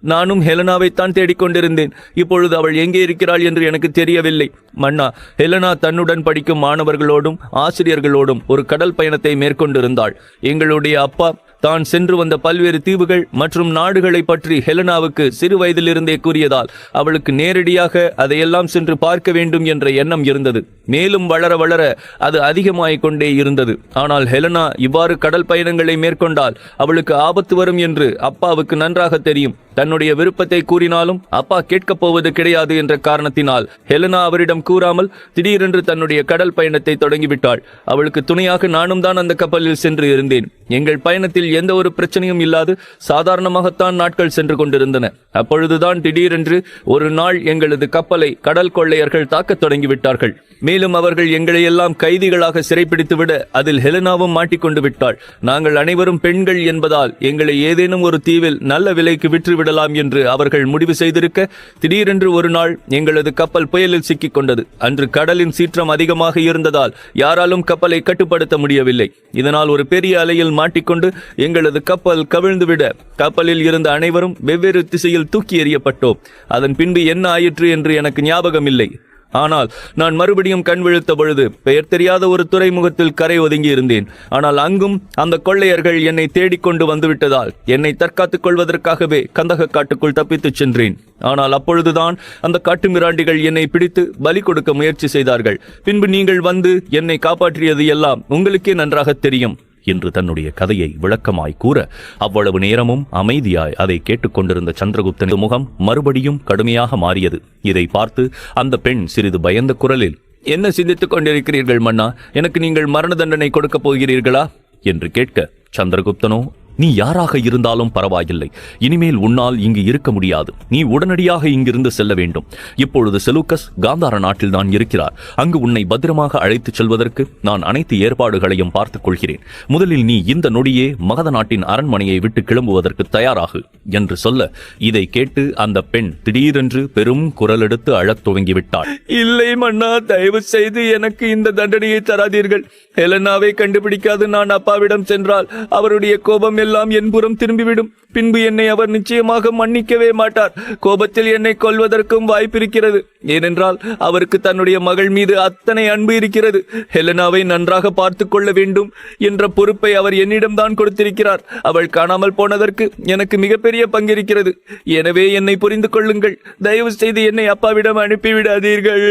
நானும் ஹெலனாவைத்தான் தேடிக்கொண்டிருந்தேன். இப்பொழுது அவள் எங்கே இருக்கிறாள் என்று எனக்கு தெரியவில்லை மன்னா. ஹெலனா தன்னுடன் படிக்கும் மாணவர்களோடும் ஆசிரியர்களோடும் ஒரு கடல் பயணத்தை மேற்கொண்டிருந்தாள். எங்களுடைய அப்பா தான் சென்று வந்த பல்வேறு தீவுகள் மற்றும் நாடுகளை பற்றி ஹெலனாவுக்கு சிறு வயதிலிருந்தே கூறியதால் அவளுக்கு நேரடியாக அதையெல்லாம் சென்று பார்க்க வேண்டும் என்ற எண்ணம் இருந்தது. மேலும் வளர வளர அது அதிகமாகிக் கொண்டே இருந்தது. ஆனால் ஹெலனா இவ்வாறு கடல் பயணங்களை மேற்கொண்டால் அவளுக்கு ஆபத்து வரும் என்று அப்பாவுக்கு நன்றாக தெரியும். தன்னுடைய விருப்பத்தை கூறினாலும் அப்பா கேட்கப் போவது கிடையாது என்ற காரணத்தினால் ஹெலனா அவரிடம் கூறாமல் திடீரென்று தன்னுடைய கடல் பயணத்தை தொடங்கிவிட்டாள். அவளுக்கு துணையாக நானும் தான் அந்த கப்பலில் சென்று இருந்தேன். எங்கள் பயணத்தில் எந்த ஒரு பிரச்சனையும் இல்லாது சாதாரணமாகத்தான் நாட்கள் சென்று கொண்டிருந்தன. அப்பொழுதுதான் திடீரென்று ஒரு நாள் எங்களது கப்பலை கடல் கொள்ளையர்கள் தாக்கத் தொடங்கிவிட்டார்கள். மேலும் அவர்கள் எங்களை எல்லாம் கைதிகளாக சிறைப்பிடித்துவிட அதில் ஹெலனாவும் மாட்டிக்கொண்டு விட்டாள். நாங்கள் அனைவரும் பெண்கள் என்பதால் எங்களை ஏதேனும் ஒரு தீவில் நல்ல விலைக்கு விற்றுவிடலாம் என்று அவர்கள் முடிவு செய்திருக்க, திடீரென்று ஒரு நாள் எங்களது கப்பல் புயலில் சிக்கிக் கொண்டது. அன்று கடலின் சீற்றம் அதிகமாக இருந்ததால் யாராலும் கப்பலை கட்டுப்படுத்த முடியவில்லை. இதனால் ஒரு பெரிய அலையில் மாட்டிக்கொண்டு எங்களது கப்பல் கவிழ்ந்துவிட கப்பலில் இருந்த அனைவரும் வெவ்வேறு திசையில் தூக்கி எறியப்பட்டோம். அதன் பின்பு என்ன ஆயிற்று என்று எனக்கு ஞாபகம் இல்லை. ஆனால் நான் மறுபடியும் கண் விழித்த பொழுது பெயர் தெரியாத ஒரு துறைமுகத்தில் கரை ஒதுங்கி இருந்தேன். ஆனால் அங்கும் அந்த கொள்ளையர்கள் என்னை தேடிக்கொண்டு வந்துவிட்டதால் என்னை தற்காத்துக் கொள்வதற்காகவே கந்தக காட்டுக்குள் தப்பித்துச் சென்றேன். ஆனால் அப்பொழுதுதான் அந்த காட்டுமிராண்டிகள் என்னை பிடித்து பலி கொடுக்க முயற்சி செய்தார்கள். பின்பு நீங்கள் வந்து என்னை காப்பாற்றியது எல்லாம் உங்களுக்கே நன்றாக தெரியும் என்று தன்னுடைய கதையை விளக்கமாய் கூற, அவ்வளவு நேரமும் அமைதியாய் அதை கேட்டுக்கொண்டிருந்த சந்திரகுப்தன் முகம் மறுபடியும் கடுமையாக மாறியது. இதை பார்த்து அந்த பெண் சிறிது பயந்த குரலில், என்ன சிந்தித்துக் கொண்டிருக்கிறீர்கள் மன்னா? எனக்கு நீங்கள் மரண தண்டனை கொடுக்கப் போகிறீர்களா என்று கேட்க, சந்திரகுப்தனோ, நீ யாராக இருந்தாலும் பரவாயில்லை. இனிமேல் உன்னால் இங்கு இருக்க முடியாது. நீ உடனடியாக இங்கிருந்து செல்ல வேண்டும். இப்பொழுது செலூக்கஸ் காந்தார நாட்டில்தான் இருக்கிறார். அங்கு உன்னை பத்திரமாக அழைத்துச் செல்வதற்கு நான் அனைத்து ஏற்பாடுகளையும் பார்த்துக் கொள்கிறேன். முதலில் நீ இந்த நொடியே மகத நாட்டின் அரண்மனையை விட்டு கிளம்புவதற்கு தயாராகு என்று சொல்ல, இதை கேட்டு அந்த பெண் திடீரென்று பெரும் குரல் எடுத்து அழத் துவங்கிவிட்டாள். இல்லை மன்னா, தயவு செய்து எனக்கு இந்த தண்டனையை தராதீர்கள். ஹெலனாவை கண்டுபிடிக்காது நான் அப்பாவிடம் சென்றால் அவருடைய கோபம் எல்லாம் என் புறம் திரும்பிவிடும். பின்பு என்னை அவர் நிச்சயமாக மன்னிக்கவே மாட்டார். கோபத்தில் என்னை கொல்வதற்கும் வாய்ப்பிருக்கிறது. ஏனென்றால் அவருக்கு தன்னுடைய மகள் மீது அத்தனை அன்பு இருக்கிறது. ஹெலனாவை நன்றாக பார்த்து கொள்ள வேண்டும் என்ற பொறுப்பை அவர் என்னிடம்தான் கொடுத்திருக்கிறார். அவள் காணாமல் போனதற்கு எனக்கு மிகப்பெரிய பங்கிருக்கிறது. எனவே என்னை புரிந்து கொள்ளுங்கள். தயவு செய்து என்னை அப்பாவிடம் அனுப்பிவிடாதீர்கள்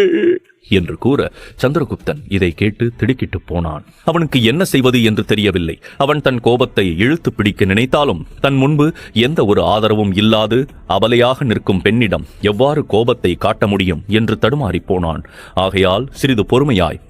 என்று கூற, சந்திரகுப்தன் இதை கேட்டு திடுக்கிட்டு போனான். அவனுக்கு என்ன செய்வது என்று தெரியவில்லை. அவன் தன் கோபத்தை இழுத்து பிடிக்க நினைத்தாலும் தன் முன்பு எந்த ஒரு ஆதரவும் இல்லாது அபலையாக நிற்கும் பெண்ணிடம் எவ்வாறு கோபத்தை காட்ட முடியும் என்று தடுமாறி போனான். ஆகையால் சிறிது பொறுமையாய்,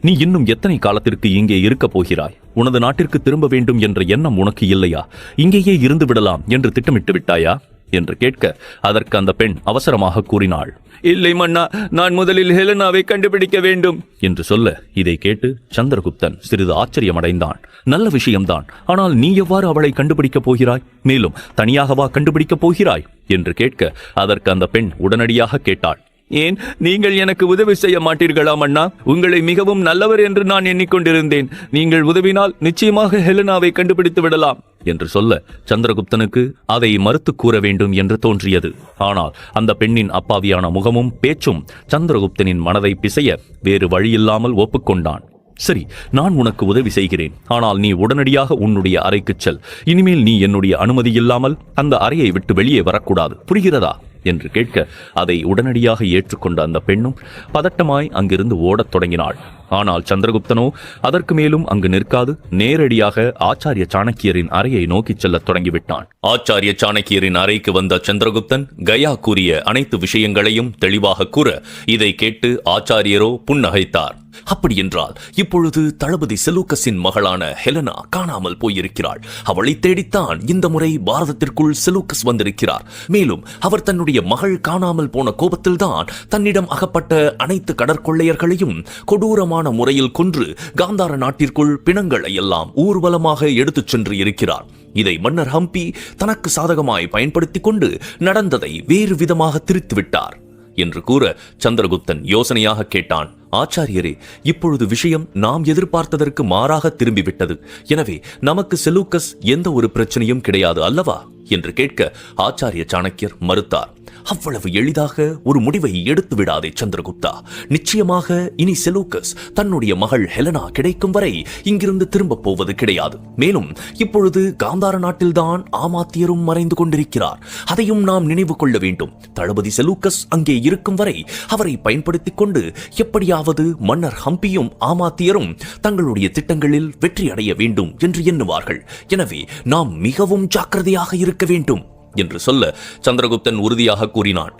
நீ இன்னும் எத்தனை காலத்திற்கு இங்கே இருக்கப் போகிறாய்? உனது நாட்டிற்கு திரும்ப வேண்டும் என்ற எண்ணம் உனக்கு இல்லையா? இங்கேயே இருந்து விடலாம் என்று திட்டமிட்டு விட்டாயா என்று கேட்க, அதற்கு அந்த பெண் அவசரமாக கூறினாள், இல்லை மன்னா, நான் முதலில் ஹெலனாவை கண்டுபிடிக்க வேண்டும் என்று சொல்ல, இதை கேட்டு சந்திரகுப்தன் சிறிது ஆச்சரியமடைந்தான். நல்ல விஷயம்தான். ஆனால் நீ எவ்வாறு அவளை கண்டுபிடிக்கப் போகிறாய்? மேலும் தனியாகவா கண்டுபிடிக்கப் போகிறாய் என்று கேட்க, அதற்கு அந்த பெண் உடனடியாக கேட்டாள், ஏன் நீங்கள் எனக்கு உதவி செய்ய மாட்டீர்களா மன்னா? உங்களை மிகவும் நல்லவர் என்று நான் எண்ணிக்கொண்டிருந்தேன். நீங்கள் உதவினால் நிச்சயமாக ஹெலனாவை கண்டுபிடித்து விடலாம் என்று சொல்ல, சந்திரகுப்தனுக்கு அதை மறுத்து கூற வேண்டும் என்று தோன்றியது. ஆனால் அந்த பெண்ணின் அப்பாவியான முகமும் பேச்சும் சந்திரகுப்தனின் மனதை பிசைய வேறு வழியில்லாமல் ஒப்புக்கொண்டான். சரி, நான் உனக்கு உதவி செய்கிறேன். ஆனால் நீ உடனடியாக உன்னுடைய அறைக்குச் செல். இனிமேல் நீ என்னுடைய அனுமதி இல்லாமல் அந்த அறையை விட்டு வெளியே வரக்கூடாது. புரிகிறதா என்று கேட்க, அதை உடனடியாக ஏற்றுக்கொண்ட அந்த பெண்ணும் பதட்டமாய் அங்கிருந்து ஓடத் தொடங்கினாள். ஆனால் சந்திரகுப்தனோ அதற்கு மேலும் அங்கு நிற்காது நேரடியாக ஆச்சாரிய சாணக்கியரின் அறையை நோக்கிச் செல்லத் தொடங்கிவிட்டான். ஆச்சாரிய சாணக்கியரின் அறைக்கு வந்த சந்திரகுப்தன் கயா கூறிய அனைத்து விஷயங்களையும் தெளிவாக கூற, இதை கேட்டு ஆச்சாரியரோ புன்னகைத்தார். அப்படி என்றால் இப்பொழுது தளபதி செலூக்கஸின் மகளான ஹெலனா காணாமல் போயிருக்கிறாள். அவளை தேடித்தான் இந்த முறை பாரதத்திற்குள் செலூக்கஸ் வந்திருக்கிறார். மேலும் அவர் தன்னுடைய மகள் காணாமல் போன கோபத்தில்தான் தன்னிடம் அகப்பட்ட அனைத்து கடற்கொள்ளையர்களையும் கொடூரமான முறையில் கொன்று காந்தார நாட்டிற்குள் பிணங்களை எல்லாம் ஊர்வலமாக எடுத்துச் சென்று இருக்கிறார். இதை மன்னர் ஹம்பி தனக்கு சாதகமாய் பயன்படுத்திக் கொண்டு நடந்ததை வேறு விதமாக திரித்துவிட்டார் என்று கூற, சந்திரகுப்தன் யோசனையாக கேட்டான், ஆச்சாரியரே, இப்பொழுது விஷயம் நாம் எதிர்பார்த்ததற்கு மாறாக திரும்பிவிட்டது. எனவே நமக்கு செலூக்கஸ் எந்த ஒரு பிரச்சனையும் கிடையாது அல்லவா என்று கேட்க, ஆச்சாரிய சாணக்கியர் மறுத்தார். அவ்வளவு எளிதாக ஒரு முடிவை எடுத்து விடாதே சந்திரகுப்தா. நிச்சயமாக இனி செலூக்கஸ் தன்னுடைய மகள் ஹெலனா கிடைக்கும் வரை இங்கிருந்து திரும்ப போவது கிடையாது. மேலும் இப்பொழுது காந்தார நாட்டில்தான் ஆமாத்தியரும் மறைந்து கொண்டிருக்கிறார். அதையும் நாம் நினைவு கொள்ள வேண்டும். தளபதி செலூக்கஸ் அங்கே இருக்கும் வரை அவரை பயன்படுத்திக் கொண்டு எப்படியாவது மன்னர் ஹம்பியும் ஆமாத்தியரும் தங்களுடைய திட்டங்களில் வெற்றி அடைய வேண்டும் என்று எண்ணுவார்கள். எனவே நாம் மிகவும் ஜாக்கிரதையாக இருக்க வேண்டும் என்று சொல்ல, சந்திரகுப்தன் உறுதியாக கூறினான்,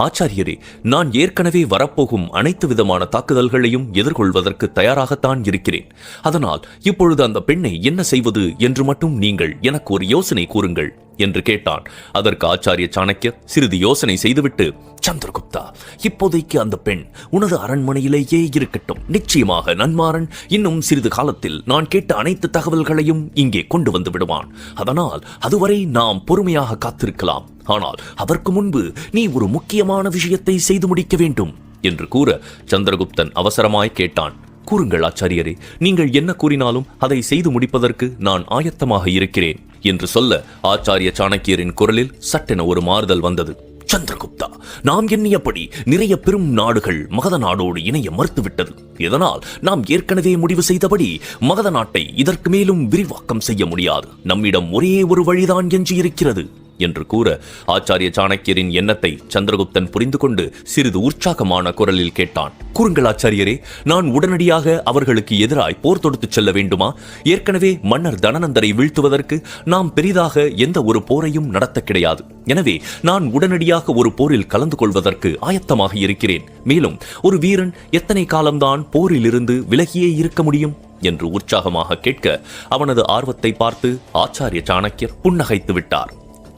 ஆச்சாரியரே, நான் ஏற்கனவே வரப்போகும் அனைத்து விதமான தாக்குதல்களையும் எதிர்கொள்வதற்கு தயாராகத்தான் இருக்கிறேன். அதனால் இப்பொழுது அந்த பெண்ணை என்ன செய்வது என்று மட்டும் நீங்கள் எனக்கு ஒரு யோசனை கூறுங்கள் என்று கேட்டான். அதற்கு ஆச்சாரிய சாணக்கியர் சிறிது யோசனை செய்துவிட்டு, சந்திரகுப்தா, இப்போதைக்கு அந்த பெண் உனது அரண்மனையிலேயே இருக்கட்டும். நிச்சயமாக நன்மாறன் இன்னும் சிறிது காலத்தில் நான் கேட்ட அனைத்து தகவல்களையும் இங்கே கொண்டு வந்து விடுவான். அதனால் அதுவரை நாம் பொறுமையாக காத்திருக்கலாம். ஆனால் அதற்கு முன்பு நீ ஒரு முக்கியமான விஷயத்தை செய்து முடிக்க வேண்டும் என்று கூற, சந்திரகுப்தன் அவசரமாய் கேட்டான், கூறுங்கள் ஆச்சாரியரே, நீங்கள் என்ன கூறினாலும் அதை செய்து முடிப்பதற்கு நான் ஆயத்தமாக இருக்கிறேன் என்று சொல்ல, ஆச்சாரிய சாணக்கியரின் குரலில் சட்டென ஒரு மாறுதல் வந்தது. சந்திரகுப்தா, நாம் எண்ணியபடி நிறைய பெரும் நாடுகள் மகத நாடோடு இணைய மறுத்துவிட்டது. இதனால் நாம் ஏற்கனவே முடிவு செய்தபடி மகத நாட்டை இதற்கு மேலும் விரிவாக்கம் செய்ய முடியாது. நம்மிடம் ஒரே ஒரு வழிதான் எஞ்சி இருக்கிறது என்று கூற ஆச்சாரிய சாணக்கியரின் எண்ணத்தை சந்திரகுப்தன் புரிந்து கொண்டு சிறிது உற்சாகமான குரலில் கேட்டான். கூறுங்கள் ஆச்சாரியரே, நான் உடனடியாக அவர்களுக்கு எதிராய் போர் தொடுத்துச் செல்ல வேண்டுமா? ஏற்கனவே மன்னர் தனநந்தரை வீழ்த்துவதற்கு நாம் பெரிதாக எந்த ஒரு போரையும் நடத்த கிடையாது. எனவே நான் உடனடியாக ஒரு போரில் கலந்து கொள்வதற்கு ஆயத்தமாக இருக்கிறேன். மேலும் ஒரு வீரன் எத்தனை காலம்தான் போரில் இருந்து விலகியே இருக்க முடியும் என்று உற்சாகமாக கேட்க அவனது ஆர்வத்தை பார்த்து ஆச்சாரிய சாணக்கியர் புன்னகைத்து விட்டார்.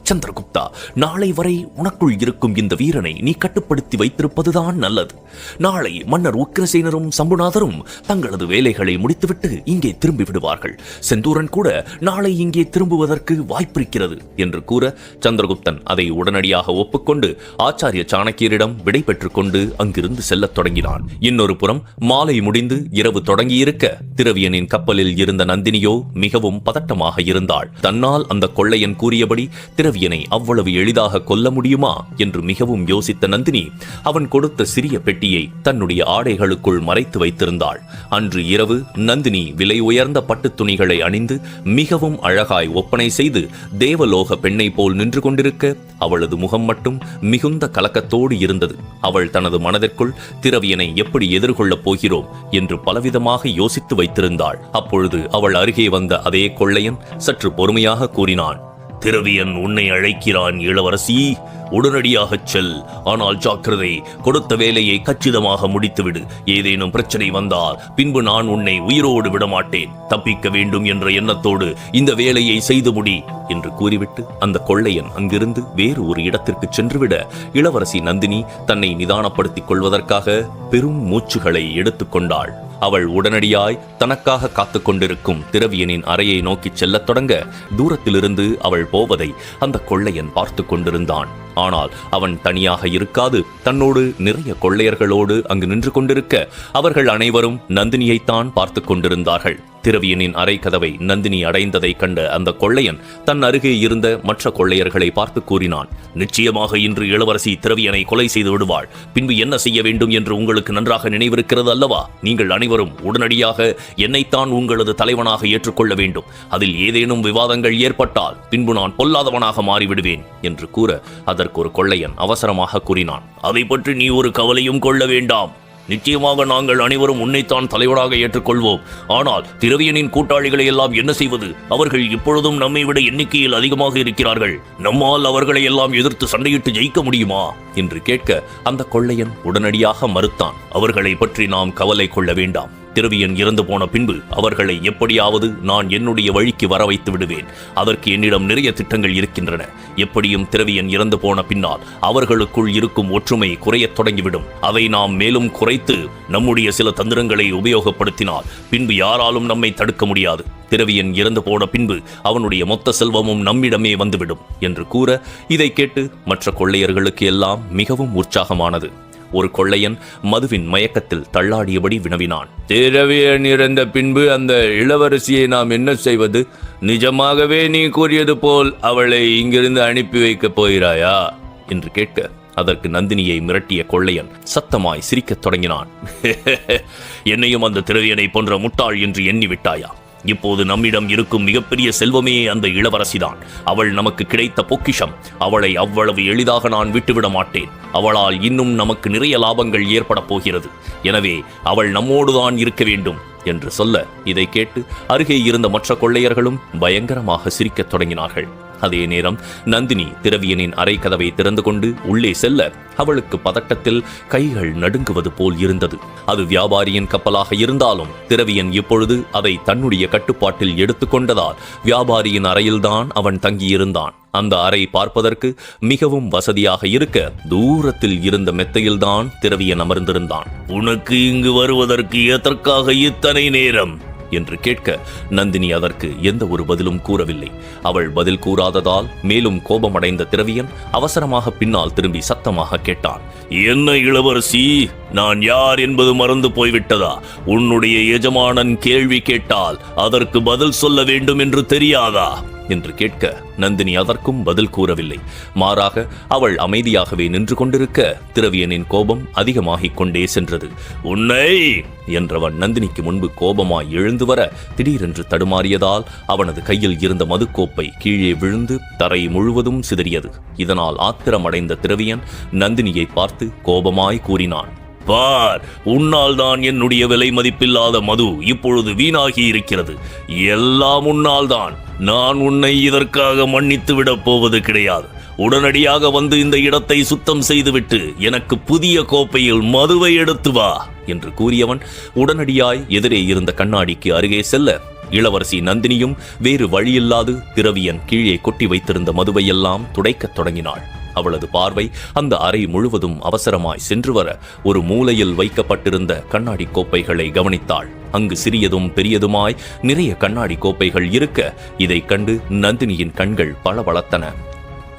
சந்திரகுப்தா, நாளை வரை உனக்குள் இருக்கும் இந்த வீரனை நீ கட்டுப்படுத்தி வைத்திருப்பதுதான் நல்லது. நாளை மன்னர் உக்கிரசேனரும் சம்புநாதரும் தங்களது வேலைகளை முடித்துவிட்டு இங்கே திரும்பி விடுவார்கள். செந்தூரன் கூட நாளை இங்கே திரும்புவதற்கு வாய்ப்பிருக்கிறது என்று கூற சந்திரகுப்தன் அதை உடனடியாக ஒப்புக்கொண்டு ஆச்சாரிய சாணக்கியரிடம் விடை பெற்றுக் கொண்டு அங்கிருந்து செல்லத் தொடங்கினான். இன்னொரு புறம் மாலை முடிந்து இரவு தொடங்கியிருக்க திரவியனின் கப்பலில் இருந்த நந்தினியோ மிகவும் பதட்டமாக இருந்தாள். தன்னால் அந்த கொள்ளையன் கூறியபடி திரவியனை அவ்வளவு எளிதாக கொல்ல முடியுமா என்று மிகவும் யோசித்த நந்தினி அவன் கொடுத்த சிறிய பெட்டியை தன்னுடைய ஆடைகளுக்குள் மறைத்து வைத்திருந்தாள். அன்று இரவு நந்தினி விலை உயர்ந்த பட்டுத் துணிகளை அணிந்து மிகவும் அழகாய் ஒப்பனை செய்து தேவலோக பெண்ணை போல் நின்று கொண்டிருக்க அவளது முகம் மட்டும் மிகுந்த கலக்கத்தோடு இருந்தது. அவள் தனது மனதிற்குள் திரவியனை எப்படி எதிர்கொள்ளப் போகிறோம் என்று பலவிதமாக யோசித்து வைத்திருந்தாள். அப்பொழுது அவள் அருகே வந்த அதே கொள்ளையன் சற்று பொறுமையாக கூறினான். திரவியன் உன்னை அழைக்கிறான் இளவரசி, உடனடியாகச் செல். ஆனால் ஜாக்கிரதை, கொடுத்த வேலையை கச்சிதமாக முடித்துவிடு. ஏதேனும் பிரச்சனை வந்தால் பின்பு நான் உன்னை உயிரோடு விடமாட்டேன். தப்பிக்க வேண்டும் என்ற எண்ணத்தோடு இந்த வேலையை செய்து முடி என்று கூறிவிட்டு அந்த கொள்ளையன் அங்கிருந்து வேறு ஒரு இடத்திற்கு சென்றுவிட இளவரசி நந்தினி தன்னை நிதானப்படுத்திக் கொள்வதற்காக பெரும் மூச்சுகளை எடுத்துக்கொண்டாள். அவள் உடனடியாய் தனக்காக காத்துக் கொண்டிருக்கும் திரவியனின் அறையை நோக்கி செல்லத் தொடங்க தூரத்திலிருந்து அவள் போவதை அந்த கொள்ளையன் பார்த்து கொண்டிருந்தான். ஆனால் அவன் தனியாக இருக்காது, தன்னோடு நிறைய கொள்ளையர்களோடு அங்கு நின்று கொண்டிருக்க அவர்கள் அனைவரும் நந்தினியைத்தான் பார்த்து கொண்டிருந்தார்கள். திரவியனின் அறை கதவை நந்தினி அடைந்ததை கண்ட அந்த கொள்ளையன் தன் அருகே இருந்த மற்ற கொள்ளையர்களை பார்த்து கூறினான். நிச்சயமாக இன்று இளவரசி திரவியனை கொலை செய்து விடுவாள். பின்பு என்ன செய்ய வேண்டும் என்று உங்களுக்கு நன்றாக நினைவிருக்கிறது அல்லவா? நீங்கள் அனைவரும் உடனடியாக என்னைத்தான் உங்களது தலைவனாக ஏற்றுக்கொள்ள வேண்டும். அதில் ஏதேனும் விவாதங்கள் ஏற்பட்டால் பின்பு நான் பொல்லாதவனாக மாறிவிடுவேன் என்று கூற அதற்கு ஒரு கொள்ளையன் அவசரமாக கூறினான். அதை பற்றி நீ ஒரு கவலையும் கொள்ள வேண்டாம். நிச்சயமாக நாங்கள் அனைவரும் உன்னைத்தான் தலைவராக ஏற்றுக்கொள்வோம். ஆனால் திரவியனின் கூட்டாளிகளை எல்லாம் என்ன செய்வது? அவர்கள் இப்பொழுதும் நம்மை விட எண்ணிக்கையில் அதிகமாக இருக்கிறார்கள். நம்மால் அவர்களை எல்லாம் எதிர்த்து சண்டையிட்டு ஜெயிக்க முடியுமா என்று கேட்க அந்த கொள்ளையன் உடனடியாக மறுத்தான். அவர்களை பற்றி நாம் கவலை கொள்ள வேண்டாம். திரவியன் இறந்து போன பின்பு அவர்களை எப்படியாவது நான் என்னுடைய வழிக்கு வர வைத்து விடுவேன். அதற்கு என்னிடம் நிறைய திட்டங்கள் இருக்கின்றன. எப்படியும் திரவியன் இறந்து போன பின்னால் அவர்களுக்குள் இருக்கும் ஒற்றுமை குறையத் தொடங்கிவிடும். அதை நாம் மேலும் குறைத்து நம்முடைய சில தந்திரங்களை உபயோகப்படுத்தினால் பின்பு யாராலும் நம்மை தடுக்க முடியாது. திரவியன் இறந்து போன பின்பு அவனுடைய மொத்த செல்வமும் நம்மிடமே வந்துவிடும் என்று கூற இதை கேட்டு மற்ற கொள்ளையர்களுக்கு எல்லாம் மிகவும் உற்சாகமானது. ஒரு கொள்ளையன் மதுவின் மயக்கத்தில் தள்ளாடியபடி வினவினான். திரவியன் இறந்த பின்பு அந்த இளவரசியை நாம் என்ன செய்வது? நிஜமாகவே நீ கூறியது போல் அவளை இங்கிருந்து அனுப்பி வைக்கப் போகிறாயா என்று கேட்க அதற்கு நந்தினியை மிரட்டிய கொள்ளையன் சத்தமாய் சிரிக்கத் தொடங்கினான். என்னையும் அந்த திரவியனை போன்ற முட்டாள் என்று எண்ணிவிட்டாயா? இப்போது நம்மிடம் இருக்கும் மிகப்பெரிய செல்வமே அந்த இளவரசிதான். அவள் நமக்கு கிடைத்த பொக்கிஷம். அவளை அவ்வளவு எளிதாக நான் விட்டுவிட மாட்டேன். அவளால் இன்னும் நமக்கு நிறைய லாபங்கள் ஏற்பட போகிறது. எனவே அவள் நம்மோடுதான் இருக்க வேண்டும் என்று சொல்ல இதை கேட்டு அருகே இருந்த மற்ற கொள்ளையர்களும் பயங்கரமாக சிரிக்கத் தொடங்கினார்கள். அதே நேரம் நந்தினி திரவியனின் அறை கதவை திறந்து கொண்டு உள்ளே செல்ல அவளுக்கு பதட்டத்தில் கைகள் நடுங்குவது போல் இருந்தது. அது வியாபாரியின் கப்பலாக இருந்தாலும் திரவியன் இப்பொழுது அதை தன்னுடைய கட்டுப்பாட்டில் எடுத்துக்கொண்டதால் வியாபாரியின் அறையில்தான் அவன் தங்கியிருந்தான். அந்த அறை பார்ப்பதற்கு மிகவும் வசதியாக இருக்க தூரத்தில் இருந்த மெத்தையில்தான் திரவியன் அமர்ந்திருந்தான். உனக்கு இங்கு வருவதற்கு எதற்காக இத்தனை நேரம் என்று கேட்க நந்தினி அதற்கு எந்த ஒரு பதிலும் கூறவில்லை. அவள் பதில் கூறாததால் மேலும் கோபமடைந்த திரவியன் அவசரமாக பின்னால் திரும்பி சத்தமாக கேட்டான். என்ன இளவரசி, நான் யார் என்பது மறந்து போய்விட்டதா? உன்னுடைய எஜமானன் கேள்வி கேட்டால் அதற்கு பதில் சொல்ல வேண்டும் என்று தெரியாதா என்று கேட்க நந்தினி அதற்கும் பதில் கூறவில்லை. மாறாக அவள் அமைதியாகவே நின்று கொண்டிருக்க திரவியனின் கோபம் அதிகமாகிக் கொண்டே சென்றது. உன்னை என்றவன் நந்தினிக்கு முன்பு கோபமாய் எழுந்து வர திடீரென்று தடுமாறியதால் அவனது கையில் இருந்த மதுக்கோப்பை கீழே விழுந்து தரை முழுவதும் சிதறியது. இதனால் ஆத்திரமடைந்த திரவியன் நந்தினியை பார்த்து கோபமாய் கூறினான். பார், உன்னால் தான் என்னுடைய விலை மதிப்பில்லாத மது இப்பொழுது வீணாகி இருக்கிறது. எல்லாம் உன்னால் தான். நான் உன்னை இதற்காக மன்னித்து விடப் போவது கிடையாது. உடனடியாக வந்து இந்த இடத்தை சுத்தம் செய்துவிட்டு எனக்கு புதிய கோப்பையில் மதுவை எடுத்து வா என்று கூறியவன் உடனடியாய் எதிரே இருந்த கண்ணாடிக்கு அருகே செல்ல இளவரசி நந்தினியும் வேறு வழியில்லாது திரவியன் கீழே கொட்டி வைத்திருந்த மதுவையெல்லாம் துடைக்கத் தொடங்கினாள். அவளது பார்வை அந்த அறை முழுவதும் அவசரமாய் சென்று வர ஒரு மூலையில் வைக்கப்பட்டிருந்த கண்ணாடி கோப்பைகளை கவனித்தாள். அங்கு சிறியதும் பெரியதுமாய் நிறைய கண்ணாடி கோப்பைகள் இருக்க இதைக் கண்டு நந்தினியின் கண்கள் பளபளத்தன.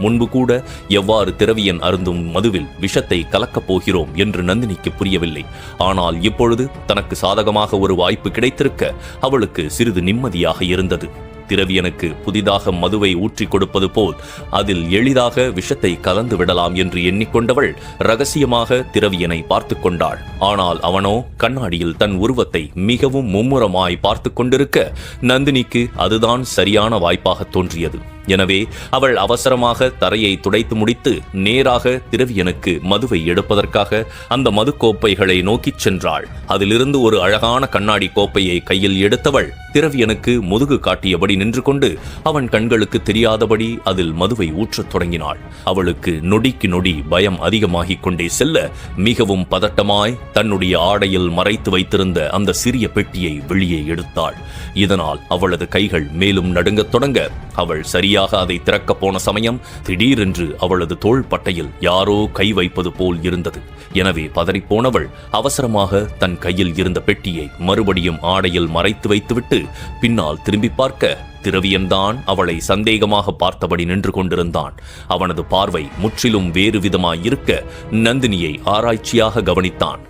முன்பு கூட எவ்வாறு திரவியன் அருந்தும் மதுவில் விஷத்தை கலக்கப் போகிறோம் என்று நந்தினிக்கு புரியவில்லை. ஆனால் இப்பொழுது தனக்கு சாதகமாக ஒரு வாய்ப்பு கிடைத்திருக்க அவளுக்கு சிறிது நிம்மதியாக இருந்தது. திரவியனுக்கு புதிதாக மதுவை ஊற்றி கொடுப்பது போல் அதில் எளிதாக விஷத்தை கலந்து விடலாம் என்று எண்ணிக்கொண்டவள் ரகசியமாக திரவியனை பார்த்து கொண்டாள். ஆனால் அவனோ கண்ணாடியில் தன் உருவத்தை மிகவும் மும்முரமாய் பார்த்து கொண்டிருக்க நந்தினிக்கு அதுதான் சரியான வாய்ப்பாக தோன்றியது. எனவே அவள் அவசரமாக தரையை துடைத்து முடித்து நேராக திரவியனுக்கு மதுவை எடுப்பதற்காக அந்த மது கோப்பைகளை நோக்கிச் சென்றாள். அதிலிருந்து ஒரு அழகான கண்ணாடி கோப்பையை கையில் எடுத்தவள் திரவியனுக்கு முதுகு காட்டியபடி நின்று கொண்டு அவன் கண்களுக்கு தெரியாதபடி அதில் மதுவை ஊற்றத் தொடங்கினாள். அவளுக்கு நொடிக்கு நொடி பயம் அதிகமாகிக் கொண்டே செல்ல மிகவும் பதட்டமாய் தன்னுடைய ஆடையில் மறைத்து வைத்திருந்த அந்த சிறிய பெட்டியை வெளியே எடுத்தாள். இதனால் அவளது கைகள் மேலும் நடுங்கத் தொடங்க அவள் சரியாக அதை திறக்கப் போன சமயம் திடீரென்று அவளது தோள் பட்டையில் யாரோ கை வைப்பது போல் இருந்தது. எனவே பதறிப்போனவள் அவசரமாக தன் கையில் இருந்த பெட்டியை மறுபடியும் ஆடையில் மறைத்து வைத்துவிட்டு பின்னால் திரும்பி பார்க்க திரவியன்தான் அவளை சந்தேகமாக பார்த்தபடி நின்று கொண்டிருந்தான். அவனது பார்வை முற்றிலும் வேறு விதமாயிருக்க நந்தினியை ஆராய்ச்சியாக கவனித்தான்.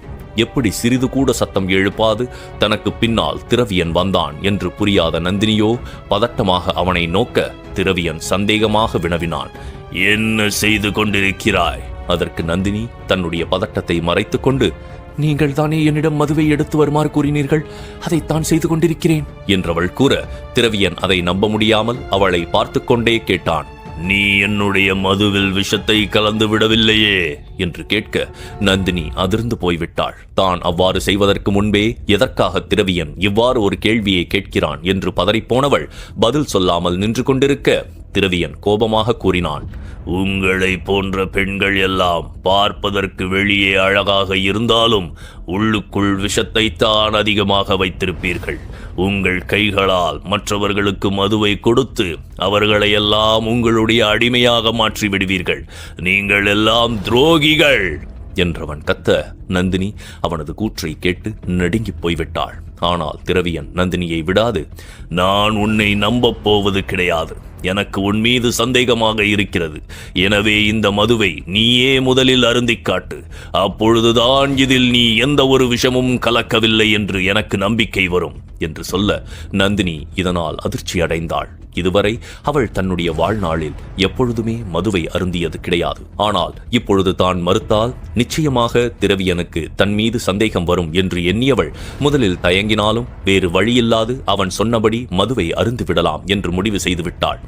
எப்படி சிறிது கூட சத்தம் எழுப்பாது தனக்கு பின்னால் திரவியன் வந்தான் என்று புரியாத நந்தினியோ பதட்டமாக அவனை நோக்க திரவியன் சந்தேகமாக வினவினான். என்ன செய்து கொண்டிருக்கிறாய்? அதற்கு நந்தினி தன்னுடைய பதட்டத்தை மறைத்துக் கொண்டு, நீங்கள் தானே என்னிடம் மதுவை எடுத்து வருமாறு கூறினீர்கள், அதைத்தான் செய்து கொண்டிருக்கிறேன் என்றவள் கூற திரவியன் அதை நம்ப முடியாமல் அவளை பார்த்து கொண்டே கேட்டான். நீ என்னுடைய மதுவில் விஷத்தை கலந்து விடவில்லையே என்று கேட்க நந்தினி அதிர்ந்து போய்விட்டாள். தான் அவ்வாறு செய்வதற்கு முன்பே எதற்காக திரவியன் இவ்வாறு ஒரு கேள்வியை கேட்கிறான் என்று பதறிப்போனவள் பதில் சொல்லாமல் நின்று கொண்டிருக்க திரவியன் கோபமாக கூறினான். உங்களை போன்ற பெண்கள் எல்லாம் பார்ப்பதற்கு வெளியே அழகாக இருந்தாலும் உள்ளுக்குள் விஷத்தை தான் அதிகமாக வைத்திருப்பீர்கள். உங்கள் கைகளால் மற்றவர்களுக்கு மதுவை கொடுத்து அவர்களை எல்லாம் உங்களுடைய அடிமையாக மாற்றி விடுவீர்கள். நீங்கள் எல்லாம் துரோகிகள் என்றவன் கத்த நந்தினி அவனது கூற்றை கேட்டு நடுங்கி போய்விட்டாள். ஆனால் திரவியன் நந்தினியை விடாது, நான் உன்னை நம்பப் போவது கிடையாது. எனக்கு உன் மீது சந்தேகமாக இருக்கிறது. எனவே இந்த மதுவை நீயே முதலில் அருந்திக் காட்டு. அப்பொழுதுதான் இதில் நீ எந்த ஒரு விஷமும் கலக்கவில்லை என்று எனக்கு நம்பிக்கை வரும் என்று சொல்ல நந்தினி இதனால் அதிர்ச்சி அடைந்தாள். இதுவரை அவள் தன்னுடைய வாழ்நாளில் எப்பொழுதுமே மதுவை அருந்தியது கிடையாது. ஆனால் இப்பொழுது தான் மறுத்தால் நிச்சயமாக திரவியனுக்கு தன் மீது சந்தேகம் வரும் என்று எண்ணியவள் முதலில் தயங்கினாலும் வேறு வழியில்லாது அவன் சொன்னபடி மதுவை அருந்து விடலாம் என்று முடிவு செய்துவிட்டாள்.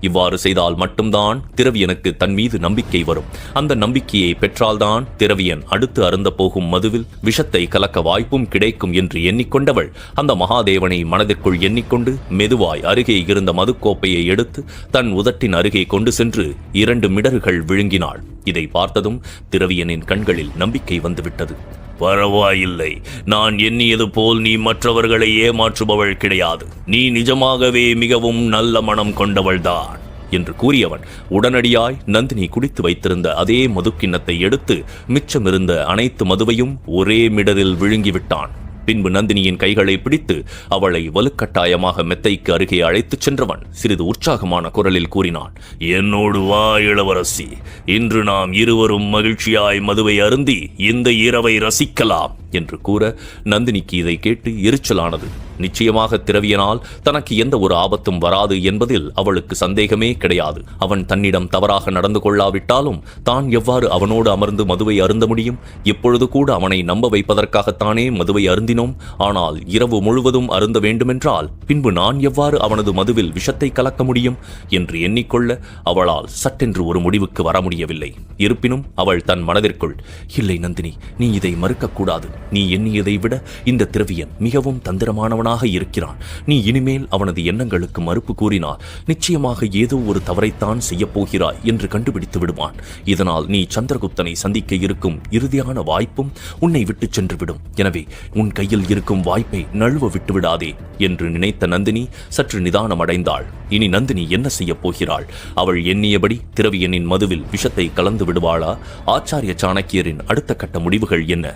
இவ்வாறு செய்தால் மட்டும்தான் திரவியனுக்கு தன் மீது நம்பிக்கை வரும். அந்த நம்பிக்கையை பெற்றால்தான் திரவியன் அடுத்து அருந்த போகும் மதுவில் விஷத்தை கலக்க வாய்ப்பும் கிடைக்கும் என்று எண்ணிக்கொண்டவள் அந்த மகாதேவனை மனதிற்குள் எண்ணிக்கொண்டு மெதுவாய் அருகே இருந்த மது கோப்பையை எடுத்து தன் உதட்டின் அருகே கொண்டு சென்று 2 மிடறுகள் விழுங்கினாள். இதை பார்த்ததும் திரவியனின் கண்களில் நம்பிக்கை வந்துவிட்டது. பரவாயில்லை, நான் எண்ணியது போல் நீ மற்றவர்களை ஏமாற்றுபவள் கிடையாது. நீ நிஜமாகவே மிகவும் நல்ல மனம் கொண்டவள்தான் என்று கூறியவன் உடனடியாய் நந்தினி குடித்து வைத்திருந்த அதே மதுக்கிண்ணத்தை எடுத்து மிச்சமிருந்த அனைத்து மதுவையும் ஒரே மிடரில் விழுங்கிவிட்டான். பின்பு நந்தினியின் கைகளை பிடித்து அவளை வலுக்கட்டாயமாக மெத்தைக்கு அருகே அழைத்துச் சென்றவன் சிறிது உற்சாகமான குரலில் கூறினான். என்னோடு வா இளவரசி, இன்று நாம் இருவரும் மகிழ்ச்சியாய் மதுவை அருந்தி இந்த இரவை ரசிக்கலாம் என்று கூற நந்தினிக்கு இதை கேட்டு எரிச்சலானது. நிச்சயமாக திரவியனால் தனக்கு எந்த ஒரு ஆபத்தும் வராது என்பதில் அவளுக்கு சந்தேகமே கிடையாது. அவன் தன்னிடம் தவறாக நடந்து கொள்ளாவிட்டாலும் தான் எவ்வாறு அவனோடு அமர்ந்து மதுவை அருந்த முடியும்? இப்பொழுது கூட அவனை நம்ப வைப்பதற்காகத்தானே மதுவை அருந்தினோம். ஆனால் இரவு முழுவதும் அருந்த வேண்டுமென்றால் பின்பு நான் எவ்வாறு அவனது மதுவில் விஷத்தை கலக்க முடியும் என்று எண்ணிக்கொள்ள அவளால் சட்டென்று ஒரு முடிவுக்கு வர முடியவில்லை. இருப்பினும் அவள் தன் மனதிற்குள், இல்லை நந்தினி, நீ இதை மறுக்கக்கூடாது. நீ எண்ணியதை விட இந்த திரவியன் மிகவும் தந்திரமானவனாக இருக்கிறான். நீ இனிமேல் அவனது எண்ணங்களுக்கு மறுப்பு கூறினால் நிச்சயமாக ஏதோ ஒரு தவறைத்தான் செய்யப் போகிறாய் என்று கண்டுபிடித்து விடுவான். இதனால் நீ சந்திரகுப்தனை சந்திக்க இருக்கும் இறுதியான வாய்ப்பும் உன்னை விட்டு சென்றுவிடும். எனவே உன் கையில் இருக்கும் வாய்ப்பை நழுவ விட்டு விடாதே என்று நினைத்த நந்தினி சற்று நிதானம் அடைந்தாள். இனி நந்தினி என்ன செய்யப் போகிறாள்? அவள் எண்ணியபடி திரவியனின் மதுவில் விஷத்தை கலந்து விடுவாளா? ஆச்சாரிய சாணக்கியரின் அடுத்த கட்ட முடிவுகள் என்ன?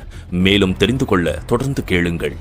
மேலும் தெரிந்து கொள்ள தொடர்ந்து கேளுங்கள்.